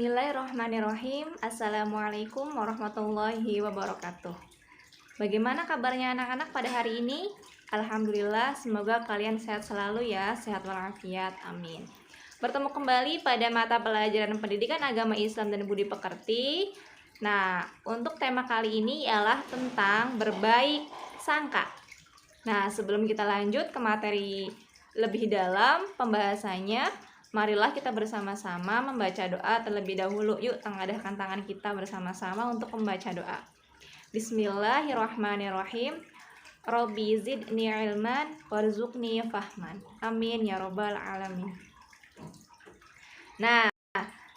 Bismillahirrahmanirrahim. Assalamualaikum warahmatullahi wabarakatuh. Bagaimana kabarnya anak-anak pada hari ini? Alhamdulillah, semoga kalian sehat selalu ya, sehat walafiat, amin. Bertemu kembali pada mata pelajaran pendidikan agama Islam dan budi pekerti. Nah, untuk tema kali ini ialah tentang berbaik sangka. Nah, sebelum kita lanjut ke materi lebih dalam pembahasannya, marilah kita bersama-sama membaca doa terlebih dahulu. Yuk, tengadahkan tangan kita bersama-sama untuk membaca doa. Bismillahirrahmanirrahim. Rabbi zidni ilman warzuqni fahman. Amin ya robbal alamin. Nah,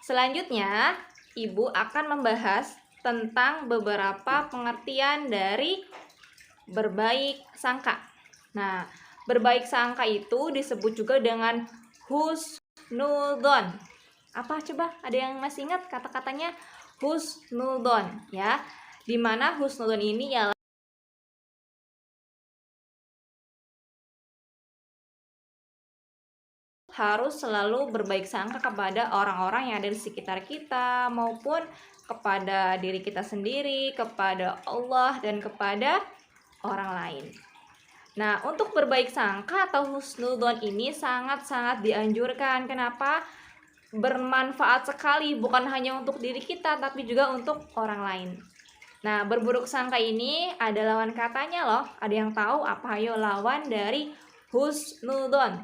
selanjutnya Ibu akan membahas tentang beberapa pengertian dari berbaik sangka. Nah, berbaik sangka itu disebut juga dengan husnudzon. Apa coba? Ada yang masih ingat kata-katanya husnudzon ya? Dimana husnudzon ini ialah harus selalu berbaik sangka kepada orang-orang yang ada di sekitar kita maupun kepada diri kita sendiri, kepada Allah dan kepada orang lain. Nah, untuk berbaik sangka atau husnudzon ini sangat-sangat dianjurkan. Kenapa? Bermanfaat sekali, bukan hanya untuk diri kita, tapi juga untuk orang lain. Nah, berburuk sangka ini ada lawan katanya loh. Ada yang tahu apa ayo lawan dari husnudzon?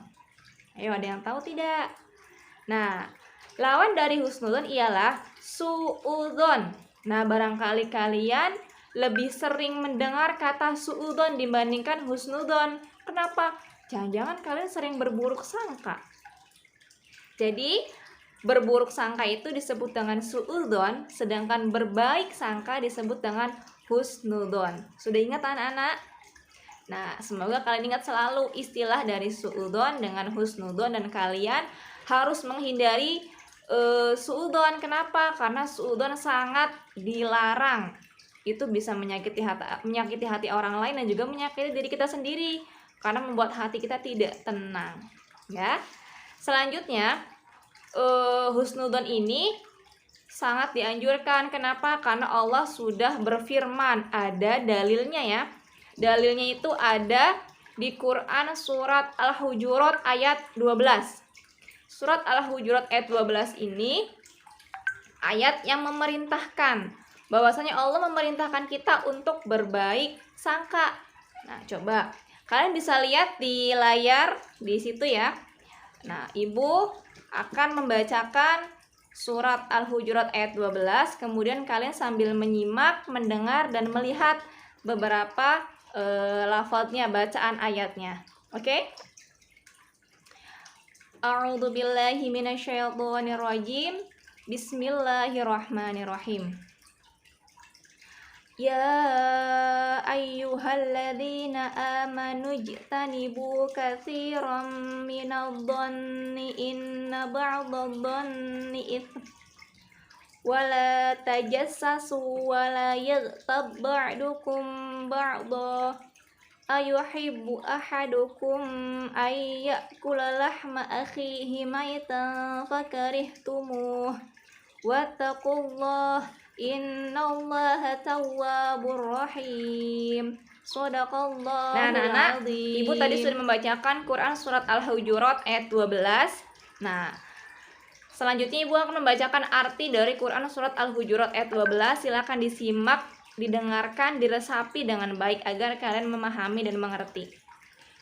Ayo, ada yang tahu tidak? Nah, lawan dari husnudzon ialah suudzon. Nah, barangkali kalian lebih sering mendengar kata suudzon dibandingkan husnudzon. Kenapa? Jangan-jangan kalian sering berburuk sangka. Jadi, berburuk sangka itu disebut dengan suudzon, sedangkan berbaik sangka disebut dengan husnudzon. Sudah ingat anak-anak? Nah, semoga kalian ingat selalu istilah dari suudzon dengan husnudzon dan kalian harus menghindari suudzon. Kenapa? Karena suudzon sangat dilarang. Itu bisa menyakiti hati orang lain dan juga menyakiti diri kita sendiri karena membuat hati kita tidak tenang ya. Selanjutnya husnudzon ini sangat dianjurkan. Kenapa? Karena Allah sudah berfirman, ada dalilnya ya. Dalilnya itu ada di Quran surat Al-Hujurat ayat 12. Surat Al-Hujurat ayat 12 ini ayat yang memerintahkan bahwasanya Allah memerintahkan kita untuk berbaik sangka. Nah, coba kalian bisa lihat di layar di situ ya. Nah, Ibu akan membacakan surat Al-Hujurat ayat 12, kemudian kalian sambil menyimak, mendengar dan melihat beberapa lafadznya, bacaan ayatnya. Oke? A'udzubillahi minasyaitonirrajim. Bismillahirrahmanirrahim. Ya ayyuhalladzina amanu ijtanibu katsiran minadh-dhanni inna ba'dadh-dhanni itsm wala tajassasu wala yaghtab ba'dukum ba'dha ayuhibbu ahadukum ay ya'kula lahma akhihi maitan fakarihtumuh wattaqullaha innallaha tawwabur rahim. Shadaqallahul Nah, azim. Ibu tadi sudah membacakan Quran surat Al-Hujurat ayat 12. Nah, selanjutnya Ibu akan membacakan arti dari Quran surat Al-Hujurat ayat 12. Silakan disimak, didengarkan, diresapi dengan baik agar kalian memahami dan mengerti.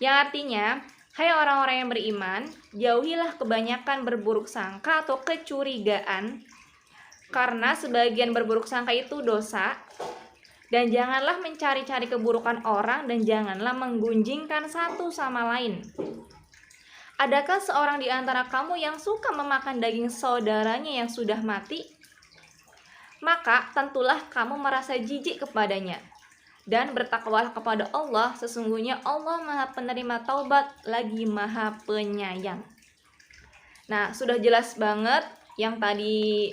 Yang artinya, hai orang-orang yang beriman, jauhilah kebanyakan berburuk sangka atau kecurigaan, karena sebagian berburuk sangka itu dosa. Dan janganlah mencari-cari keburukan orang dan janganlah menggunjingkan satu sama lain. Adakah seorang di antara kamu yang suka memakan daging saudaranya yang sudah mati? Maka tentulah kamu merasa jijik kepadanya. Dan bertakwalah kepada Allah, sesungguhnya Allah Maha Penerima Taubat lagi Maha Penyayang. Nah, sudah jelas banget yang tadi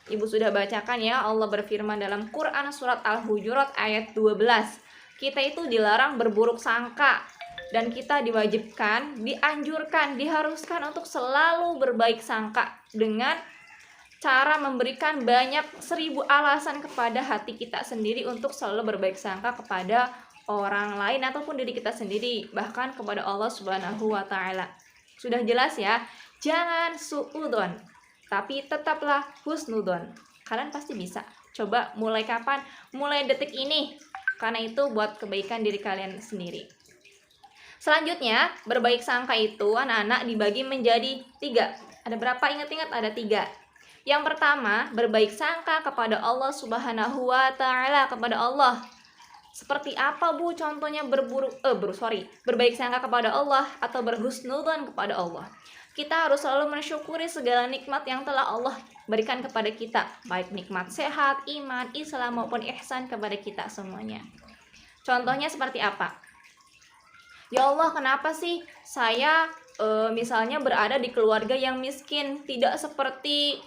Ibu sudah bacakan ya. Allah berfirman dalam Quran surat Al-Hujurat ayat 12. Kita itu dilarang berburuk sangka dan kita diwajibkan, dianjurkan, diharuskan untuk selalu berbaik sangka dengan cara memberikan banyak 1000 alasan kepada hati kita sendiri untuk selalu berbaik sangka kepada orang lain ataupun diri kita sendiri, bahkan kepada Allah Subhanahu wa taala. Sudah jelas ya? Jangan suudon, tapi tetaplah husnudon. Kalian pasti bisa. Coba mulai kapan? Mulai detik ini. Karena itu buat kebaikan diri kalian sendiri. Selanjutnya, berbaik sangka itu anak-anak dibagi menjadi 3. Ada berapa? Ingat-ingat, ada 3. Yang pertama, berbaik sangka kepada Allah Subhanahu wa taala, kepada Allah. Seperti apa Bu contohnya berbaik sangka kepada Allah atau berhusnudzon kepada Allah? Kita harus selalu mensyukuri segala nikmat yang telah Allah berikan kepada kita, baik nikmat sehat, iman, Islam maupun ihsan kepada kita semuanya. Contohnya seperti apa? Ya Allah, kenapa sih saya misalnya berada di keluarga yang miskin, tidak seperti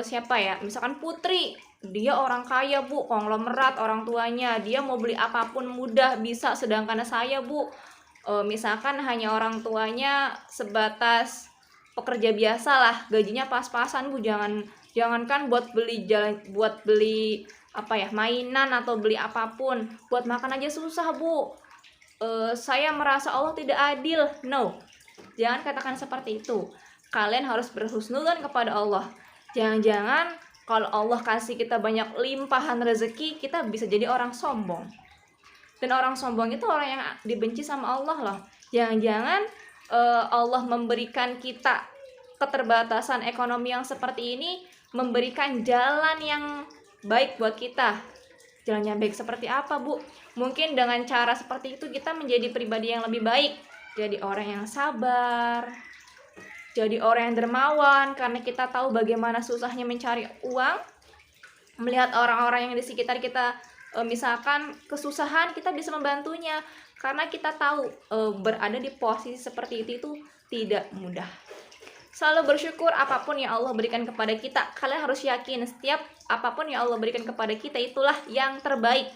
siapa ya, misalkan Putri, dia orang kaya Bu, konglomerat orang tuanya, dia mau beli apapun mudah bisa, sedangkan saya Bu, misalkan hanya orang tuanya sebatas pekerja biasa lah, gajinya pas-pasan Bu, jangankan buat beli mainan atau beli apapun, buat makan aja susah Bu. Saya merasa Allah tidak adil. No, jangan katakan seperti itu. Kalian harus berhusnudzon kepada Allah. Jangan-jangan kalau Allah kasih kita banyak limpahan rezeki, kita bisa jadi orang sombong. Dan orang sombong itu orang yang dibenci sama Allah loh. Jangan-jangan Allah memberikan kita keterbatasan ekonomi yang seperti ini, memberikan jalan yang baik buat kita. Jalan yang baik seperti apa Bu? Mungkin dengan cara seperti itu kita menjadi pribadi yang lebih baik. Jadi orang yang sabar, jadi orang yang dermawan, karena kita tahu bagaimana susahnya mencari uang. Melihat orang-orang yang di sekitar kita misalkan kesusahan, kita bisa membantunya, karena kita tahu berada di posisi seperti itu tidak mudah. Selalu bersyukur apapun yang Allah berikan kepada kita. Kalian harus yakin setiap apapun yang Allah berikan kepada kita itulah yang terbaik.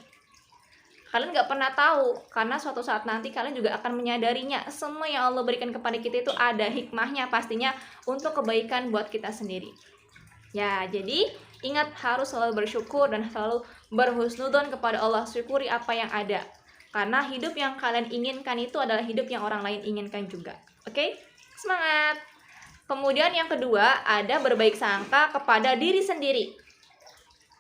Kalian gak pernah tahu, karena suatu saat nanti kalian juga akan menyadarinya. Semua yang Allah berikan kepada kita itu ada hikmahnya pastinya untuk kebaikan buat kita sendiri. Ya, jadi ingat harus selalu bersyukur dan selalu berhusnudzon kepada Allah. Syukuri apa yang ada, karena hidup yang kalian inginkan itu adalah hidup yang orang lain inginkan juga. Oke? Semangat! Kemudian yang kedua, ada berbaik sangka kepada diri sendiri.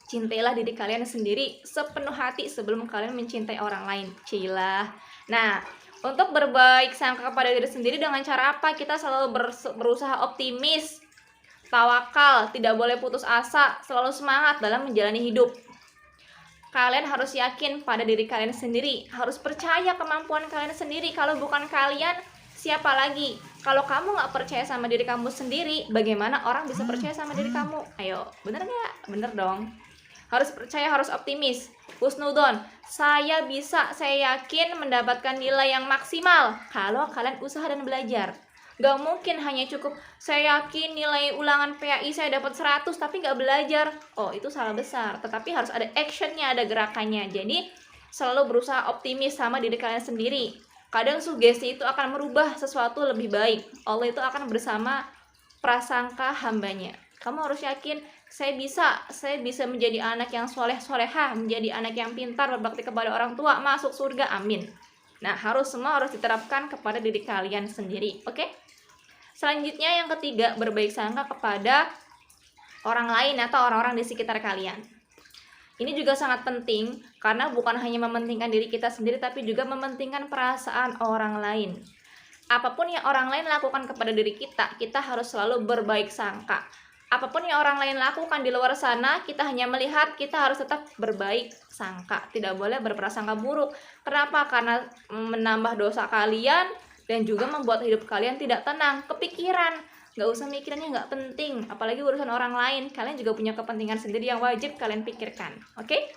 Cintailah diri kalian sendiri sepenuh hati sebelum kalian mencintai orang lain. Cilah. Nah, untuk berbaik sangka kepada diri sendiri dengan cara apa? Kita selalu berusaha optimis, tawakal, tidak boleh putus asa, selalu semangat dalam menjalani hidup. Kalian harus yakin pada diri kalian sendiri, harus percaya kemampuan kalian sendiri. Kalau bukan kalian, siapa lagi? Kalau kamu gak percaya sama diri kamu sendiri, bagaimana orang bisa percaya sama diri kamu? Ayo, bener gak? Bener dong. Harus percaya, harus optimis. Husnudon, saya bisa, saya yakin mendapatkan nilai yang maksimal kalau kalian usaha dan belajar. Gak mungkin hanya cukup saya yakin nilai ulangan PAI saya dapat 100 tapi gak belajar. Oh, itu salah besar. Tetapi harus ada actionnya, ada gerakannya. Jadi selalu berusaha optimis sama diri kalian sendiri. Kadang sugesti itu akan merubah sesuatu lebih baik. Allah itu akan bersama prasangka hambanya. Kamu harus yakin, saya bisa menjadi anak yang soleh-solehah, menjadi anak yang pintar, berbakti kepada orang tua, masuk surga, amin. Nah, semua harus diterapkan kepada diri kalian sendiri, oke? Selanjutnya yang ketiga, berbaik sangka kepada orang lain atau orang-orang di sekitar kalian. Ini juga sangat penting, karena bukan hanya mementingkan diri kita sendiri, tapi juga mementingkan perasaan orang lain. Apapun yang orang lain lakukan kepada diri kita, kita harus selalu berbaik sangka. Apapun yang orang lain lakukan di luar sana, kita hanya melihat, kita harus tetap berbaik sangka. Tidak boleh berprasangka buruk. Kenapa? Karena menambah dosa kalian dan juga membuat hidup kalian tidak tenang, kepikiran. Gak usah mikirannya, gak penting. Apalagi urusan orang lain. Kalian juga punya kepentingan sendiri yang wajib kalian pikirkan. Oke?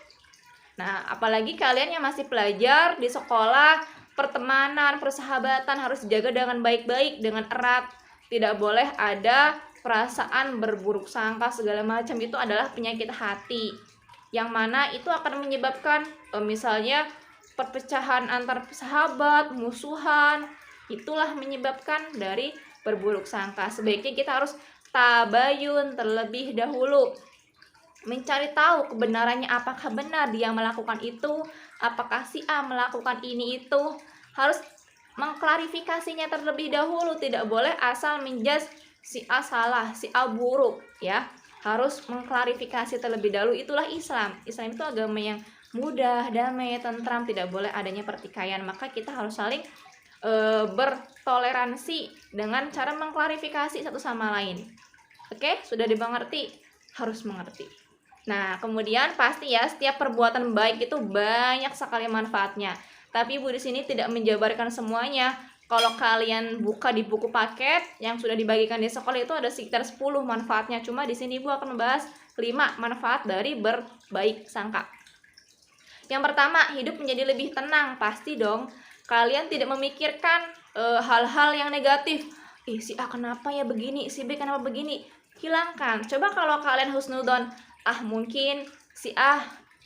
Nah, apalagi kalian yang masih pelajar di sekolah, pertemanan, persahabatan harus dijaga dengan baik-baik, dengan erat. Tidak boleh ada perasaan berburuk sangka segala macam. Itu adalah penyakit hati, yang mana itu akan menyebabkan misalnya perpecahan antar sahabat, musuhan. Itulah menyebabkan dari berburuk sangka. Sebaiknya kita harus tabayun terlebih dahulu, mencari tahu kebenarannya, apakah benar dia melakukan itu, apakah si A melakukan ini itu. Harus mengklarifikasinya terlebih dahulu, tidak boleh asal menjudge si A salah, si A buruk ya. Harus mengklarifikasi terlebih dahulu. Itulah Islam. Islam itu agama yang mudah, damai, tentram, tidak boleh adanya pertikaian. Maka kita harus saling bertoleransi dengan cara mengklarifikasi satu sama lain. Oke, sudah dimengerti? Harus mengerti. Nah, kemudian pasti ya, setiap perbuatan baik itu banyak sekali manfaatnya. Tapi Ibu di sini tidak menjabarkan semuanya. Kalau kalian buka di buku paket yang sudah dibagikan di sekolah itu ada sekitar 10 manfaatnya. Cuma di sini Ibu akan membahas 5 manfaat dari berbaik sangka. Yang pertama, hidup menjadi lebih tenang. Pasti dong, kalian tidak memikirkan hal-hal yang negatif. Si A kenapa ya begini, si B kenapa begini. Hilangkan. Coba kalau kalian husnudon, mungkin si A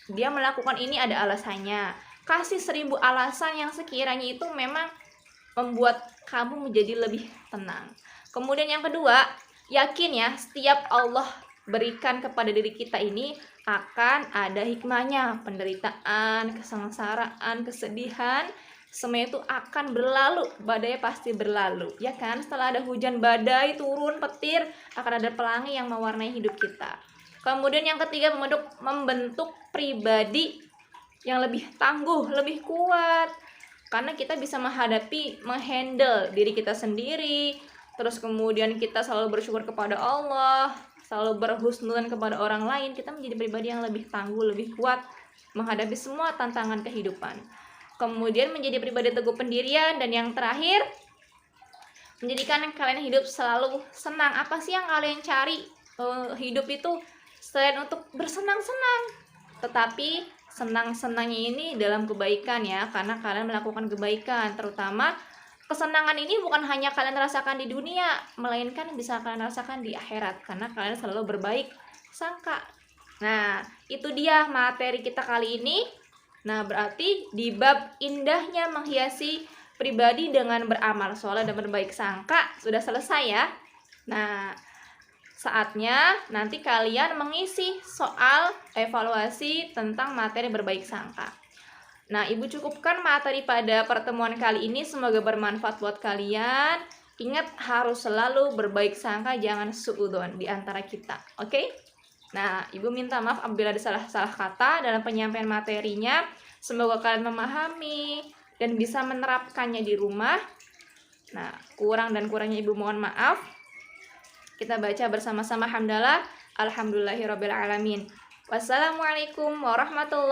dia melakukan ini ada alasannya. Kasih 1000 alasan yang sekiranya itu memang membuat kamu menjadi lebih tenang. Kemudian yang kedua, yakin ya, setiap Allah berikan kepada diri kita ini akan ada hikmahnya. Penderitaan, kesengsaraan, kesedihan, semua itu akan berlalu. Badai pasti berlalu, ya kan? Setelah ada hujan badai turun petir, akan ada pelangi yang mewarnai hidup kita. Kemudian yang ketiga, membentuk pribadi yang lebih tangguh, lebih kuat. Karena kita bisa menghandle diri kita sendiri. Terus kemudian kita selalu bersyukur kepada Allah, selalu berhusnudzon kepada orang lain. Kita menjadi pribadi yang lebih tangguh, lebih kuat menghadapi semua tantangan kehidupan. Kemudian menjadi pribadi teguh pendirian. Dan yang terakhir, menjadikan kalian hidup selalu senang. Apa sih yang kalian cari? Hidup itu selain untuk bersenang-senang, tetapi senang-senangnya ini dalam kebaikan ya, karena kalian melakukan kebaikan. Terutama kesenangan ini bukan hanya kalian rasakan di dunia, melainkan bisa kalian rasakan di akhirat, karena kalian selalu berbaik sangka. Nah, itu dia materi kita kali ini. Nah, berarti di bab indahnya menghiasi pribadi dengan beramal soleh dan berbaik sangka sudah selesai ya. Nah, saatnya nanti kalian mengisi soal evaluasi tentang materi berbaik sangka. Nah, Ibu cukupkan materi pada pertemuan kali ini. Semoga bermanfaat buat kalian. Ingat, harus selalu berbaik sangka, jangan suudzon di antara kita. Oke? Nah, Ibu minta maaf apabila ada salah-salah kata dalam penyampaian materinya. Semoga kalian memahami dan bisa menerapkannya di rumah. Nah, kurang dan kurangnya Ibu mohon maaf. Kita baca bersama-sama hamdalah. Alhamdulillahirabbil alamin. Wassalamualaikum warahmatullahi